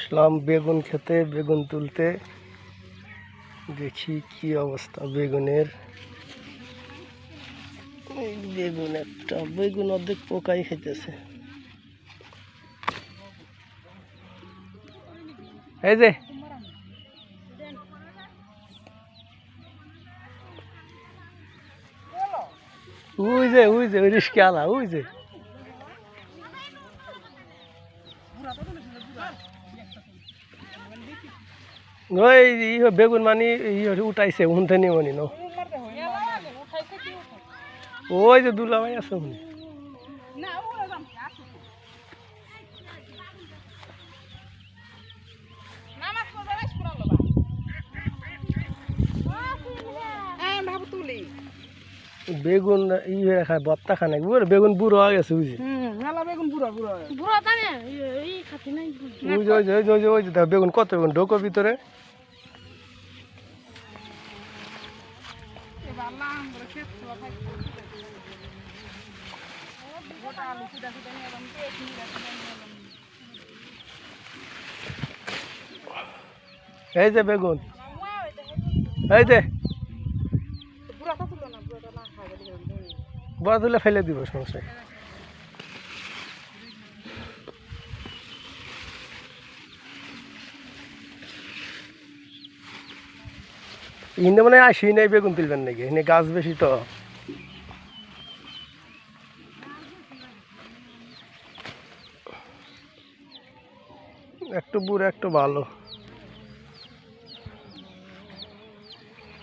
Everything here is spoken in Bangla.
আসলাম বেগুন খেতে, বেগুন তুলতে। দেখি কি অবস্থা বেগুনের। এই বেগুন, একটা বেগুন অর্ধেক পোকাই খেতেছে। এই যে ওই যে ওই রিস্কে আলা, ওই যে ওই বেগুন মানে উঠাইছে উনতে নিমনি ন। ওই যে দুলাভাই আছে উনি। বেগুন খায় বত্তা খানে বেগুন বুড়ো হয়ে গেছে বুঝি। বেগুন কত বেগুন ঢোকো ভিতরে। এই যে বেগুন, এই যে বড় তুলে ফেলে দিব সমস্যা। ইন্দে মানে আসি নাই বেগুন তুলবেন নাকি, এনে গাছ বেশি তো। একটু বুড়ো একটু ভালো।